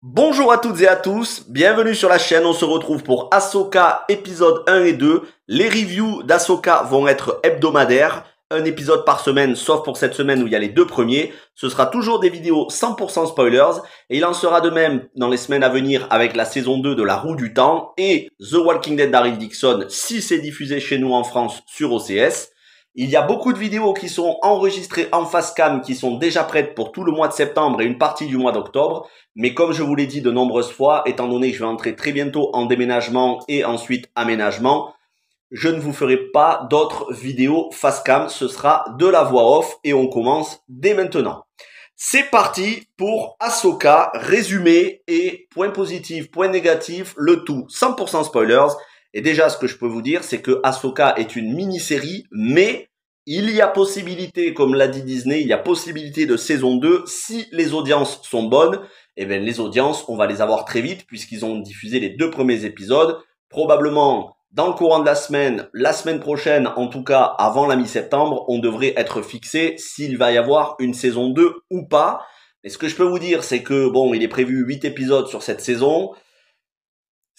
Bonjour à toutes et à tous, bienvenue sur la chaîne, on se retrouve pour Ahsoka épisode 1 et 2. Les reviews d'Ahsoka vont être hebdomadaires, un épisode par semaine, sauf pour cette semaine où il y a les deux premiers. Ce sera toujours des vidéos 100% spoilers, et il en sera de même dans les semaines à venir avec la saison 2 de La Roue du Temps et The Walking Dead d'Daryl Dixon, si c'est diffusé chez nous en France sur OCS. Il y a beaucoup de vidéos qui sont enregistrées en face cam, qui sont déjà prêtes pour tout le mois de septembre et une partie du mois d'octobre. Mais comme je vous l'ai dit de nombreuses fois, étant donné que je vais entrer très bientôt en déménagement et ensuite aménagement, je ne vous ferai pas d'autres vidéos face cam. Ce sera de la voix off et on commence dès maintenant. C'est parti pour Ahsoka, résumé et point positif, point négatif, le tout 100% spoilers. Et déjà, ce que je peux vous dire, c'est que Ahsoka est une mini-série, mais il y a possibilité, comme l'a dit Disney, il y a possibilité de saison 2 si les audiences sont bonnes. Eh bien, les audiences, on va les avoir très vite puisqu'ils ont diffusé les deux premiers épisodes. Probablement dans le courant de la semaine prochaine, en tout cas avant la mi-septembre, on devrait être fixé s'il va y avoir une saison 2 ou pas. Et ce que je peux vous dire, c'est que bon, il est prévu 8 épisodes sur cette saison.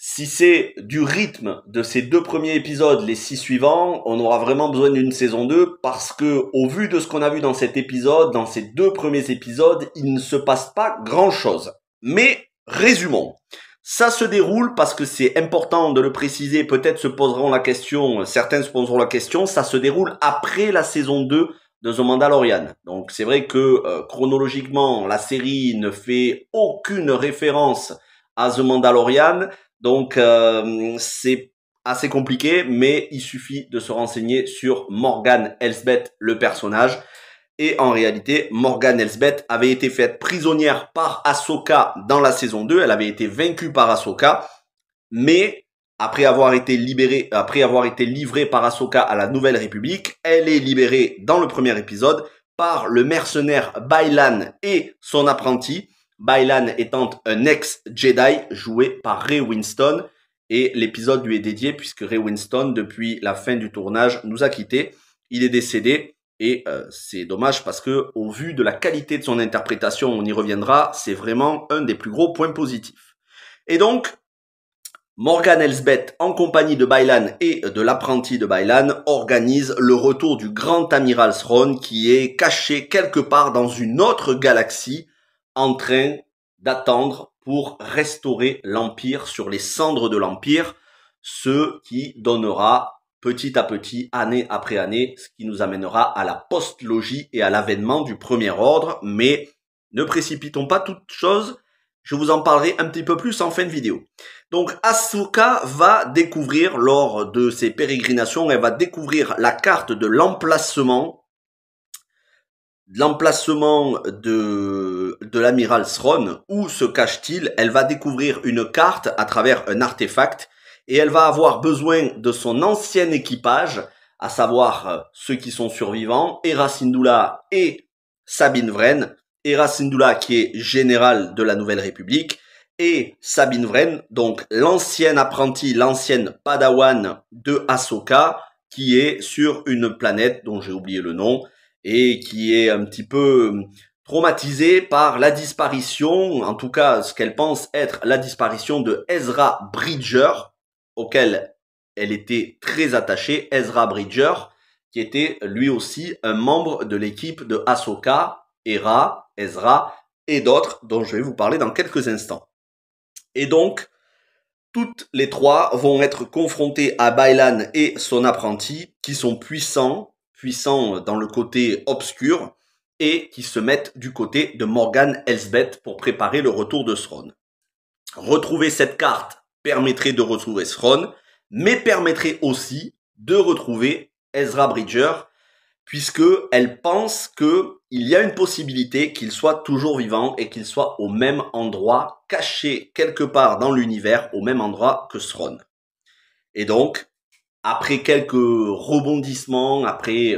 Si c'est du rythme de ces deux premiers épisodes, les 6 suivants, on aura vraiment besoin d'une saison 2 parce que, au vu de ce qu'on a vu dans cet épisode, dans ces deux premiers épisodes, il ne se passe pas grand chose. Mais, résumons. Ça se déroule parce que c'est important de le préciser, peut-être se poseront la question, certains se poseront la question, ça se déroule après la saison 2 de The Mandalorian. Donc c'est vrai que chronologiquement, la série ne fait aucune référence à The Mandalorian. Donc c'est assez compliqué, mais il suffit de se renseigner sur Morgan Elsbeth, le personnage. Et en réalité, Morgan Elsbeth avait été faite prisonnière par Ahsoka dans la saison 2. Elle avait été vaincue par Ahsoka, mais après avoir été livrée par Ahsoka à la Nouvelle République, elle est libérée dans le premier épisode par le mercenaire Baylan et son apprenti. Baylan étant un ex-Jedi joué par Ray Winstone, et l'épisode lui est dédié puisque Ray Winstone, depuis la fin du tournage, nous a quittés. Il est décédé et c'est dommage parce que, au vu de la qualité de son interprétation, on y reviendra, c'est vraiment un des plus gros points positifs. Et donc, Morgan Elsbeth, en compagnie de Baylan et de l'apprenti de Baylan, organise le retour du grand amiral Thrawn qui est caché quelque part dans une autre galaxie, en train d'attendre pour restaurer l'Empire sur les cendres de l'Empire, ce qui donnera petit à petit, année après année, ce qui nous amènera à la post-logie et à l'avènement du Premier Ordre. Mais ne précipitons pas toute chose, je vous en parlerai un petit peu plus en fin de vidéo. Donc Ahsoka va découvrir, lors de ses pérégrinations, elle va découvrir la carte de l'emplacement de l'amiral Thrawn. Où se cache-t-il? Elle va découvrir une carte à travers un artefact et elle va avoir besoin de son ancien équipage, à savoir ceux qui sont survivants, Hera Syndulla et Sabine Wren. Hera Syndulla qui est générale de la Nouvelle République et Sabine Wren, donc l'ancienne apprentie, l'ancienne padawan de Ahsoka, qui est sur une planète dont j'ai oublié le nom, et qui est un petit peu traumatisée par la disparition, en tout cas ce qu'elle pense être la disparition de Ezra Bridger, auquel elle était très attachée. Ezra Bridger, qui était lui aussi un membre de l'équipe de Ahsoka, Hera, Ezra et d'autres dont je vais vous parler dans quelques instants. Et donc, toutes les trois vont être confrontées à Baylan et son apprenti, qui sont puissants dans le côté obscur, et qui se mettent du côté de Morgan Elsbeth pour préparer le retour de Thrawn. Retrouver cette carte permettrait de retrouver Thrawn, mais permettrait aussi de retrouver Ezra Bridger, puisque elle pense qu'il y a une possibilité qu'il soit toujours vivant et qu'il soit au même endroit, caché quelque part dans l'univers, au même endroit que Thrawn. Et donc, après quelques rebondissements, après,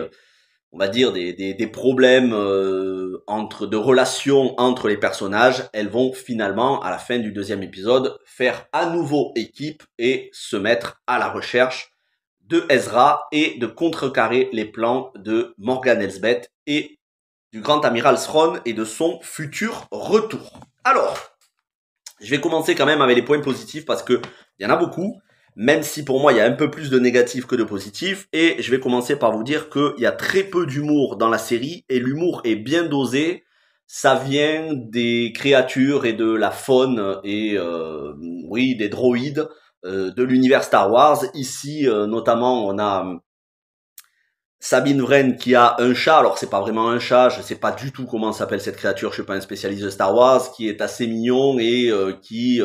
on va dire, des problèmes de relations entre les personnages, elles vont finalement, à la fin du deuxième épisode, faire à nouveau équipe et se mettre à la recherche de Ezra et de contrecarrer les plans de Morgan Elsbeth et du grand amiral Thrawn et de son futur retour. Alors, Je vais commencer quand même avec les points positifs parce que il y en a beaucoup, même si pour moi il y a un peu plus de négatifs que de positifs. Et je vais commencer par vous dire qu'il y a très peu d'humour dans la série et l'humour est bien dosé. Ça vient des créatures et de la faune et oui des droïdes de l'univers Star Wars. Ici notamment on a Sabine Wren qui a un chat, alors c'est pas vraiment un chat, je sais pas du tout comment s'appelle cette créature, je suis pas un spécialiste de Star Wars, qui est assez mignon et qui,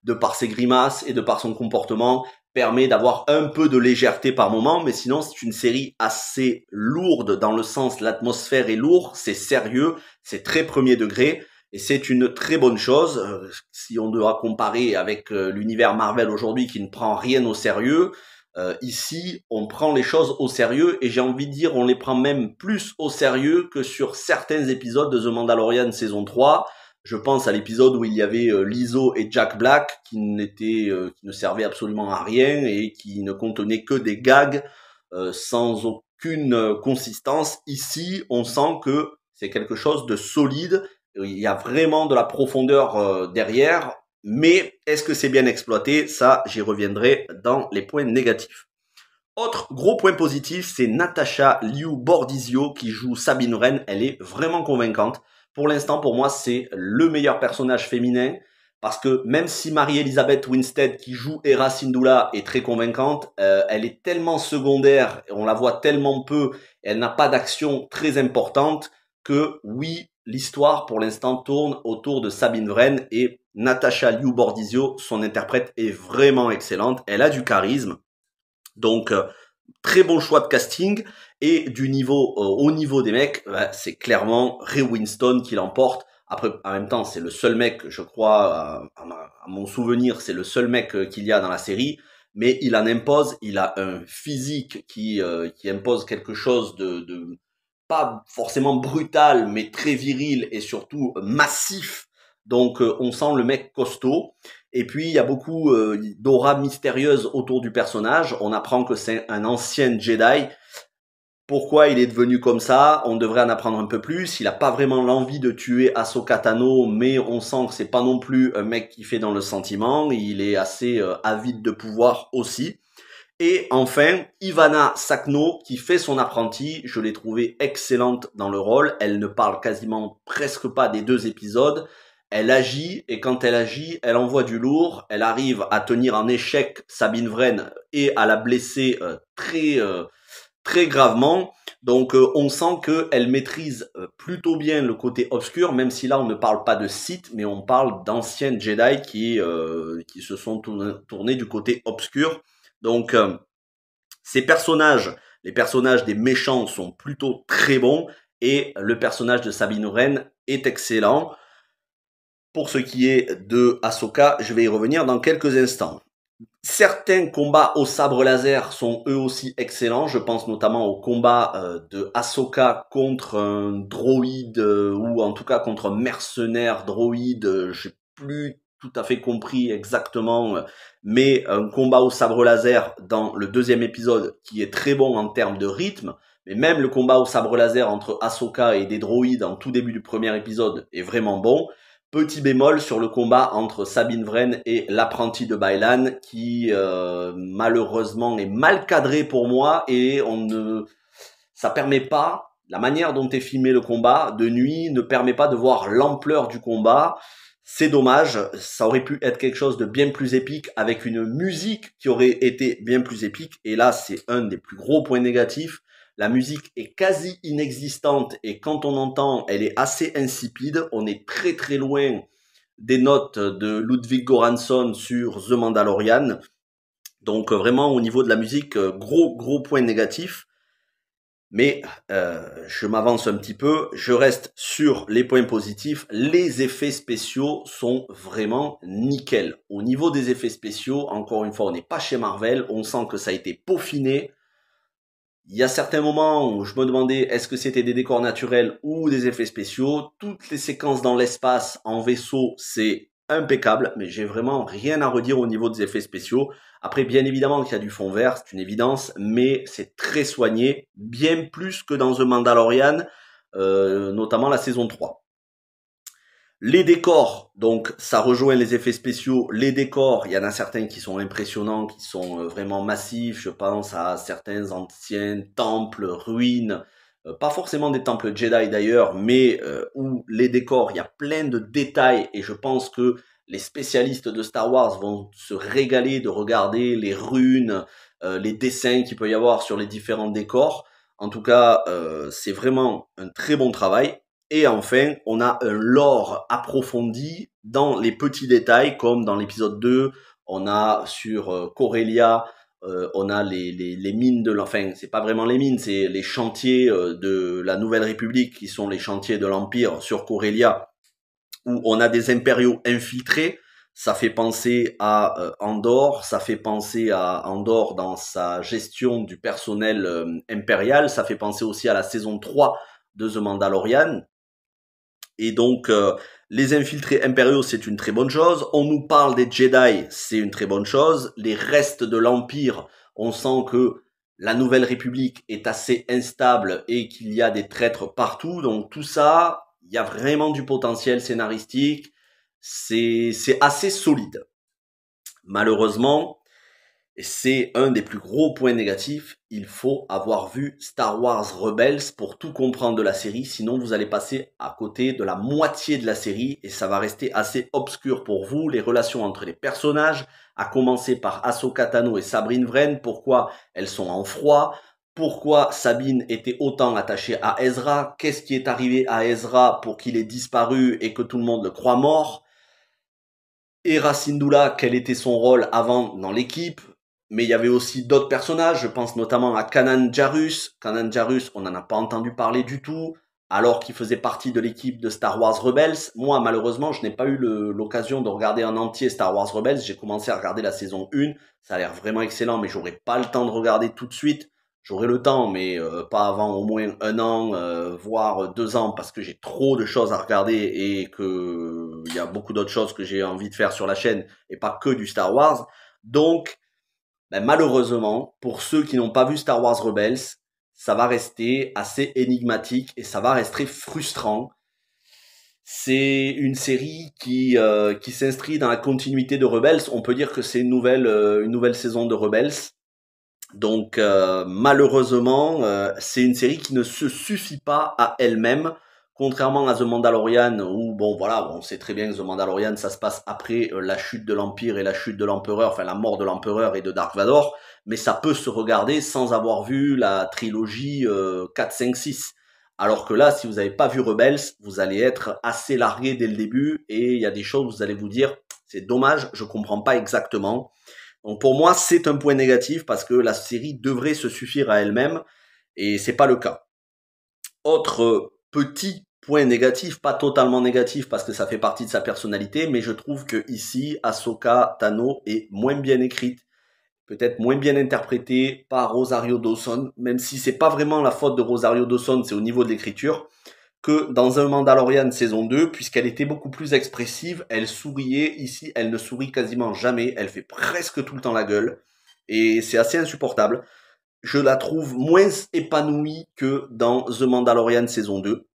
de par ses grimaces et de par son comportement, permet d'avoir un peu de légèreté par moment, mais sinon c'est une série assez lourde dans le sens l'atmosphère est lourde, c'est sérieux, c'est très premier degré et c'est une très bonne chose. Si on doit comparer avec l'univers Marvel aujourd'hui qui ne prend rien au sérieux, ici, on prend les choses au sérieux et j'ai envie de dire on les prend même plus au sérieux que sur certains épisodes de The Mandalorian saison 3. Je pense à l'épisode où il y avait Lizzo et Jack Black qui qui ne servaient absolument à rien et qui ne contenaient que des gags sans aucune consistance. Ici, on sent que c'est quelque chose de solide. Il y a vraiment de la profondeur derrière. Mais est-ce que c'est bien exploité? Ça, j'y reviendrai dans les points négatifs. Autre gros point positif, c'est Natasha Liu Bordizio qui joue Sabine Wren. Elle est vraiment convaincante. Pour l'instant, pour moi, c'est le meilleur personnage féminin parce que même si Marie-Elisabeth Winstead qui joue Hera Syndulla est très convaincante, elle est tellement secondaire, on la voit tellement peu, elle n'a pas d'action très importante que oui, l'histoire pour l'instant tourne autour de Sabine Wren et Natasha Liu Bordizio, son interprète est vraiment excellente, elle a du charisme. Donc très bon choix de casting et du niveau au niveau des mecs, c'est clairement Ray Winstone qui l'emporte. Après, en même temps, c'est le seul mec, je crois, à mon souvenir, c'est le seul mec qu'il y a dans la série. Mais il en impose, il a un physique qui impose quelque chose de pas forcément brutal, mais très viril et surtout massif. Donc on sent le mec costaud. Et puis il y a beaucoup d'aura mystérieuse autour du personnage. On apprend que c'est un ancien Jedi. Pourquoi il est devenu comme ça? On devrait en apprendre un peu plus. Il a pas vraiment l'envie de tuer Ahsoka Tano, mais on sent que c'est pas non plus un mec qui fait dans le sentiment. Il est assez avide de pouvoir aussi. Et enfin, Ivana Sakno qui fait son apprenti, je l'ai trouvée excellente dans le rôle, elle ne parle quasiment presque pas des deux épisodes, elle agit et quand elle agit, elle envoie du lourd, elle arrive à tenir en échec Sabine Wren et à la blesser très gravement. Donc on sent qu'elle maîtrise plutôt bien le côté obscur, même si là on ne parle pas de Sith, mais on parle d'anciens Jedi qui se sont tournés du côté obscur. Donc ces personnages, les personnages des méchants sont plutôt très bons et le personnage de Sabine Wren est excellent. Pour ce qui est de Ahsoka, je vais y revenir dans quelques instants. Certains combats au sabre laser sont eux aussi excellents. Je pense notamment au combat de Ahsoka contre un droïde ou en tout cas contre un mercenaire droïde. J'ai plus tout à fait compris exactement, mais un combat au sabre laser dans le deuxième épisode qui est très bon en termes de rythme. Mais même le combat au sabre laser entre Ahsoka et des droïdes en tout début du premier épisode est vraiment bon. Petit bémol sur le combat entre Sabine Wren et l'apprenti de Baylan qui malheureusement est mal cadré pour moi et ça permet pas, la manière dont est filmé le combat de nuit ne permet pas de voir l'ampleur du combat. C'est dommage, ça aurait pu être quelque chose de bien plus épique avec une musique qui aurait été bien plus épique et là c'est un des plus gros points négatifs. La musique est quasi inexistante et quand on entend, elle est assez insipide. On est très très loin des notes de Ludwig Göransson sur The Mandalorian. Donc vraiment au niveau de la musique, gros point négatif. Mais je m'avance un petit peu, je reste sur les points positifs. Les effets spéciaux sont vraiment nickel. Au niveau des effets spéciaux, encore une fois, on n'est pas chez Marvel, on sent que ça a été peaufiné. Il y a certains moments où je me demandais est-ce que c'était des décors naturels ou des effets spéciaux. Toutes les séquences dans l'espace en vaisseau, c'est impeccable, mais j'ai vraiment rien à redire au niveau des effets spéciaux. Après, bien évidemment qu'il y a du fond vert, c'est une évidence, mais c'est très soigné, bien plus que dans The Mandalorian, notamment la saison 3. Les décors, donc ça rejoint les effets spéciaux. Les décors, il y en a certains qui sont impressionnants, qui sont vraiment massifs. Je pense à certains anciens temples, ruines, pas forcément des temples Jedi d'ailleurs, mais où les décors, il y a plein de détails et je pense que les spécialistes de Star Wars vont se régaler de regarder les runes, les dessins qu'il peut y avoir sur les différents décors. En tout cas, c'est vraiment un très bon travail. Et enfin, on a un lore approfondi dans les petits détails, comme dans l'épisode 2, on a sur Corellia, on a les mines enfin, c'est pas vraiment les mines, c'est les chantiers de la Nouvelle République, qui sont les chantiers de l'Empire sur Corellia, où on a des impériaux infiltrés. Ça fait penser à Andor, ça fait penser à Andor dans sa gestion du personnel impérial, ça fait penser aussi à la saison 3 de The Mandalorian. Et donc, les infiltrés impériaux, c'est une très bonne chose. On nous parle des Jedi, c'est une très bonne chose. Les restes de l'Empire, on sent que la Nouvelle République est assez instable et qu'il y a des traîtres partout. Donc tout ça, il y a vraiment du potentiel scénaristique. C'est assez solide. Malheureusement, et c'est un des plus gros points négatifs, il faut avoir vu Star Wars Rebels pour tout comprendre de la série, sinon vous allez passer à côté de la moitié de la série et ça va rester assez obscur pour vous, les relations entre les personnages, à commencer par Ahsoka Tano et Sabrine Wren, pourquoi elles sont en froid, pourquoi Sabine était autant attachée à Ezra, qu'est-ce qui est arrivé à Ezra pour qu'il ait disparu et que tout le monde le croit mort, Hera Syndulla, quel était son rôle avant dans l'équipe, mais il y avait aussi d'autres personnages, je pense notamment à Kanan Jarrus. Kanan Jarrus, on n'en a pas entendu parler du tout, alors qu'il faisait partie de l'équipe de Star Wars Rebels. Moi, malheureusement, je n'ai pas eu l'occasion de regarder en entier Star Wars Rebels. J'ai commencé à regarder la saison 1, ça a l'air vraiment excellent, mais j'aurais pas le temps de regarder tout de suite. J'aurai le temps, mais pas avant au moins 1 an, voire 2 ans, parce que j'ai trop de choses à regarder et que il y a beaucoup d'autres choses que j'ai envie de faire sur la chaîne et pas que du Star Wars. Donc, ben, malheureusement, pour ceux qui n'ont pas vu Star Wars Rebels, ça va rester assez énigmatique et ça va rester frustrant. C'est une série qui s'inscrit dans la continuité de Rebels. On peut dire que c'est une nouvelle saison de Rebels. Donc malheureusement, c'est une série qui ne se suffit pas à elle-même, contrairement à The Mandalorian, où bon voilà, on sait très bien que The Mandalorian, ça se passe après la chute de l'Empire et la chute de l'Empereur, enfin la mort de l'Empereur et de Dark Vador, mais ça peut se regarder sans avoir vu la trilogie 4, 5, 6. Alors que là, si vous n'avez pas vu Rebels, vous allez être assez largué dès le début, et il y a des choses, vous allez vous dire, c'est dommage, je comprends pas exactement. Donc pour moi, c'est un point négatif parce que la série devrait se suffire à elle-même et c'est pas le cas. Autre petit point négatif, pas totalement négatif parce que ça fait partie de sa personnalité, mais je trouve que ici, Ahsoka Tano est moins bien écrite, peut-être moins bien interprétée par Rosario Dawson, même si c'est pas vraiment la faute de Rosario Dawson, c'est au niveau de l'écriture, que dans un Mandalorian saison 2, puisqu'elle était beaucoup plus expressive, elle souriait, ici elle ne sourit quasiment jamais, elle fait presque tout le temps la gueule, et c'est assez insupportable. Je la trouve moins épanouie que dans The Mandalorian saison 2.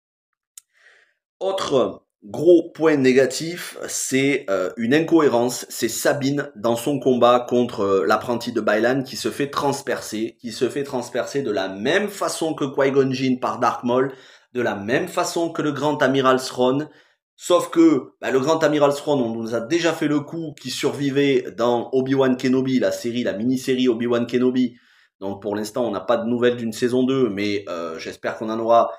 Autre gros point négatif, c'est une incohérence, c'est Sabine dans son combat contre l'apprenti de Baylan qui se fait transpercer, de la même façon que Qui-Gon Jinn par Dark Maul, de la même façon que le grand amiral Thrawn, sauf que le grand amiral Thrawn, on nous a déjà fait le coup qui survivait dans Obi-Wan Kenobi, la mini-série Obi-Wan Kenobi. Donc pour l'instant, on n'a pas de nouvelles d'une saison 2, mais j'espère qu'on en aura.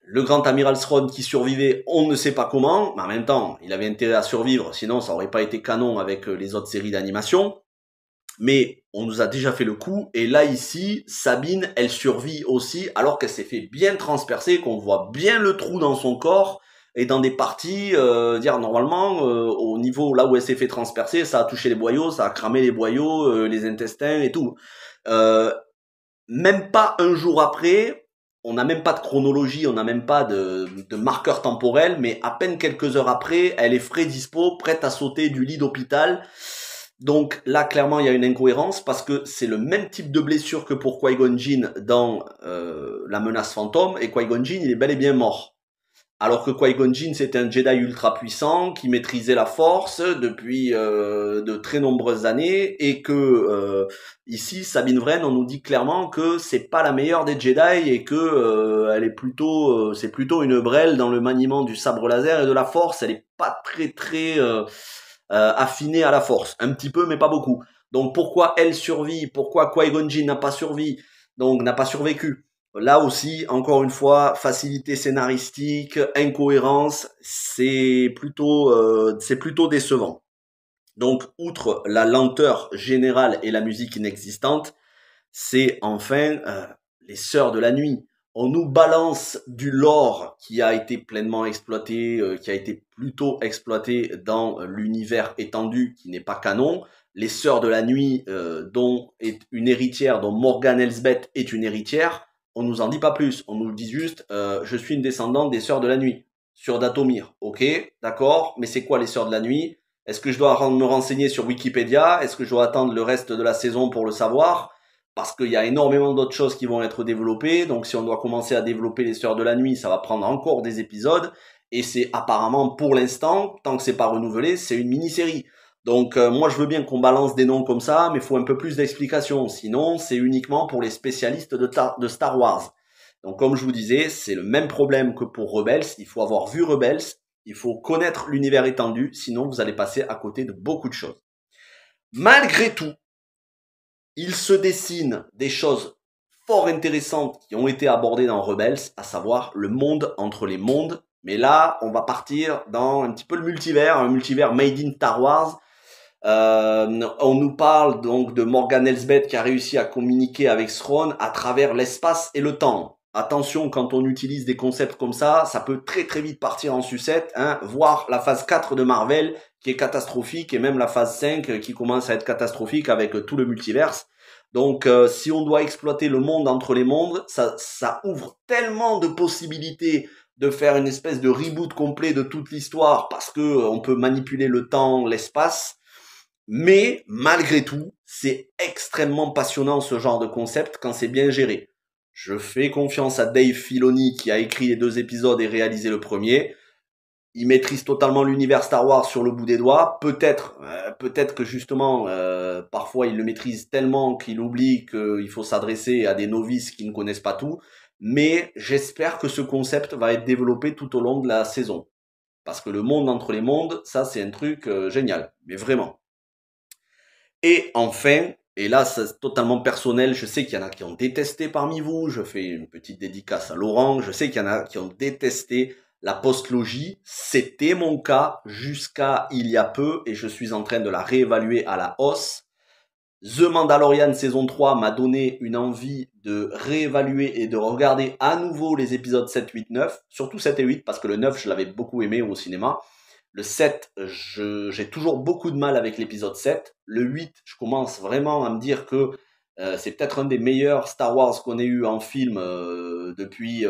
Le grand amiral Thrawn qui survivait, on ne sait pas comment, mais en même temps, il avait intérêt à survivre, sinon ça aurait pas été canon avec les autres séries d'animation. Mais on nous a déjà fait le coup, et là ici, Sabine, elle survit aussi, alors qu'elle s'est fait bien transpercer, qu'on voit bien le trou dans son corps, et dans des parties, normalement, au niveau là où elle s'est fait transpercer, ça a touché les boyaux, ça a cramé les boyaux, les intestins et tout. Même pas un jour après, on n'a même pas de chronologie, on n'a même pas de marqueur temporel, mais à peine quelques heures après, elle est frais dispo, prête à sauter du lit d'hôpital. Donc là, clairement, il y a une incohérence parce que c'est le même type de blessure que pour Qui-Gon Jinn dans La Menace Fantôme, et Qui-Gon Jinn, il est bel et bien mort. Alors que Qui-Gon Jinn, c'était un Jedi ultra puissant qui maîtrisait la Force depuis de très nombreuses années et que ici, Sabine Wren, on nous dit clairement que c'est pas la meilleure des Jedi et que elle est plutôt, c'est plutôt une brêle dans le maniement du sabre laser et de la Force. Elle est pas très affinée à la Force, un petit peu mais pas beaucoup. Donc pourquoi elle survit, pourquoi Qui-Gon Jinn n'a pas survécu, donc n'a pas survécu. Là aussi, encore une fois, facilité scénaristique, incohérence, c'est plutôt décevant. Donc, outre la lenteur générale et la musique inexistante, c'est enfin les Sœurs de la Nuit. On nous balance du lore qui a été pleinement exploité, qui a été plutôt exploité dans l'univers étendu qui n'est pas canon. Les Sœurs de la Nuit, dont est une héritière, dont Morgan Elsbeth est une héritière, on nous en dit pas plus. On nous dit juste, je suis une descendante des Sœurs de la Nuit sur Dathomir. Ok, d'accord, mais c'est quoi les Sœurs de la Nuit? Est-ce que je dois me renseigner sur Wikipédia? Est-ce que je dois attendre le reste de la saison pour le savoir? Parce qu'il y a énormément d'autres choses qui vont être développées. Donc si on doit commencer à développer les Sœurs de la Nuit, ça va prendre encore des épisodes. Et c'est apparemment, pour l'instant, tant que c'est pas renouvelé, c'est une mini-série. Donc moi je veux bien qu'on balance des noms comme ça, mais il faut un peu plus d'explications. Sinon, c'est uniquement pour les spécialistes de Star Wars. Donc comme je vous disais, c'est le même problème que pour Rebels. Il faut avoir vu Rebels, il faut connaître l'univers étendu, sinon vous allez passer à côté de beaucoup de choses. Malgré tout, il se dessine des choses fort intéressantes qui ont été abordées dans Rebels, à savoir le monde entre les mondes. Mais là, on va partir dans un petit peu le multivers, un multivers made in Star Wars. On nous parle donc de Morgan Elsbeth qui a réussi à communiquer avec Thrawn à travers l'espace et le temps. Attention, quand on utilise des concepts comme ça peut très vite partir en sucette, hein, voire la phase 4 de Marvel qui est catastrophique et même la phase 5 qui commence à être catastrophique avec tout le multiverse. Donc si on doit exploiter le monde entre les mondes, ça ouvre tellement de possibilités de faire une espèce de reboot complet de toute l'histoire parce que on peut manipuler le temps, l'espace. Mais malgré tout, c'est extrêmement passionnant ce genre de concept quand c'est bien géré. Je fais confiance à Dave Filoni qui a écrit les 2 épisodes et réalisé le premier. Il maîtrise totalement l'univers Star Wars sur le bout des doigts. Peut-être que justement, parfois il le maîtrise tellement qu'il oublie qu'il faut s'adresser à des novices qui ne connaissent pas tout. Mais j'espère que ce concept va être développé tout au long de la saison. Parce que le monde entre les mondes, ça c'est un truc génial. Mais vraiment. Et enfin, et là c'est totalement personnel, je sais qu'il y en a qui ont détesté parmi vous, je fais une petite dédicace à Laurent, je sais qu'il y en a qui ont détesté la postlogie, c'était mon cas jusqu'à il y a peu et je suis en train de la réévaluer à la hausse. The Mandalorian saison 3 m'a donné une envie de réévaluer et de regarder à nouveau les épisodes 7, 8, 9, surtout 7 et 8 parce que le 9 je l'avais beaucoup aimé au cinéma. Le 7, j'ai toujours beaucoup de mal avec l'épisode 7. Le 8, je commence vraiment à me dire que c'est peut-être un des meilleurs Star Wars qu'on ait eu en film depuis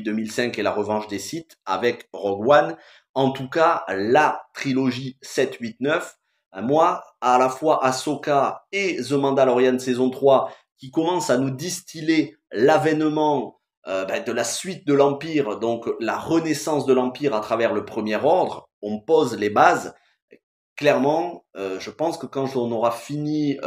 2005 et la revanche des Sith avec Rogue One. En tout cas, la trilogie 7, 8, 9, moi, à la fois Ahsoka et The Mandalorian saison 3, qui commencent à nous distiller l'avènement de la suite de l'Empire, donc la renaissance de l'Empire à travers le Premier Ordre, on pose les bases. Clairement, je pense que quand on aura fini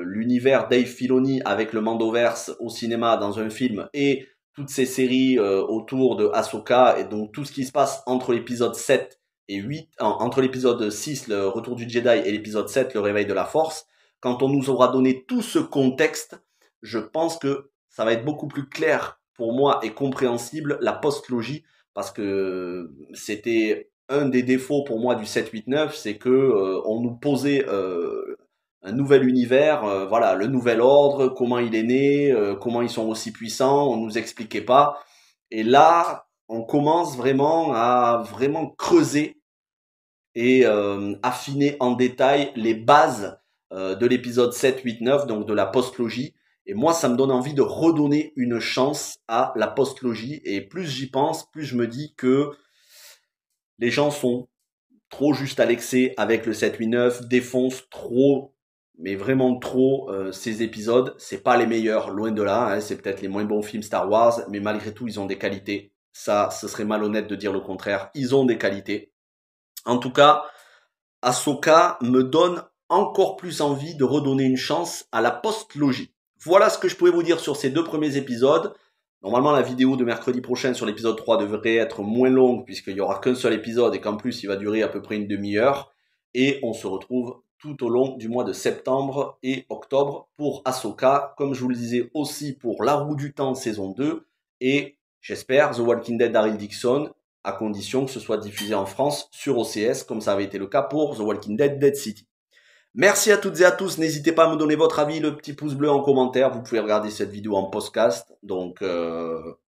l'univers Dave Filoni avec le Mandoverse au cinéma dans un film et toutes ces séries autour de Ahsoka et donc tout ce qui se passe entre l'épisode 7 et 8, entre l'épisode 6, le retour du Jedi, et l'épisode 7, le réveil de la Force, quand on nous aura donné tout ce contexte, je pense que ça va être beaucoup plus clair pour moi et compréhensible la postlogie parce que c'était un des défauts pour moi du 7-8-9, c'est que on nous posait un nouvel univers, voilà, le nouvel ordre, comment il est né, comment ils sont aussi puissants, on nous expliquait pas. Et là, on commence vraiment à vraiment creuser et affiner en détail les bases de l'épisode 7, 8, 9, donc de la postlogie. Et moi, ça me donne envie de redonner une chance à la postlogie. Et plus j'y pense, plus je me dis que les gens sont trop juste à l'excès avec le 7-8-9, défoncent trop, mais vraiment trop ces épisodes. C'est pas les meilleurs, loin de là, hein, c'est peut-être les moins bons films Star Wars, mais malgré tout, ils ont des qualités. Ça, ce serait malhonnête de dire le contraire. Ils ont des qualités. En tout cas, Ahsoka me donne encore plus envie de redonner une chance à la post-logie. Voilà ce que je pouvais vous dire sur ces 2 premiers épisodes. Normalement, la vidéo de mercredi prochain sur l'épisode 3 devrait être moins longue puisqu'il n'y aura qu'un seul épisode et qu'en plus, il va durer à peu près une demi-heure. Et on se retrouve tout au long du mois de septembre et octobre pour Ahsoka, comme je vous le disais aussi pour La Roue du Temps saison 2 et j'espère The Walking Dead Daryl Dixon, à condition que ce soit diffusé en France sur OCS, comme ça avait été le cas pour The Walking Dead Dead City. Merci à toutes et à tous, n'hésitez pas à me donner votre avis, le petit pouce bleu en commentaire, vous pouvez regarder cette vidéo en podcast, donc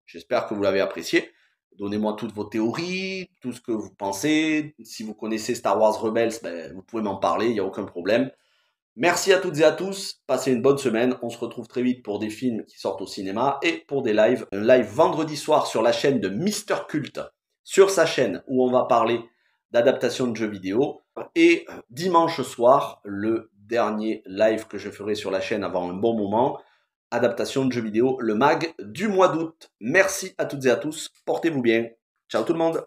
j'espère que vous l'avez apprécié. Donnez-moi toutes vos théories, tout ce que vous pensez, si vous connaissez Star Wars Rebels, ben, vous pouvez m'en parler, il n'y a aucun problème. Merci à toutes et à tous, passez une bonne semaine, on se retrouve très vite pour des films qui sortent au cinéma et pour des lives. Un live vendredi soir sur la chaîne de Mister Cult, sur sa chaîne où on va parler d'adaptation de jeux vidéo. Et dimanche soir, le dernier live que je ferai sur la chaîne avant un bon moment, adaptation de jeux vidéo, le mag du mois d'août. Merci à toutes et à tous, portez-vous bien. Ciao tout le monde.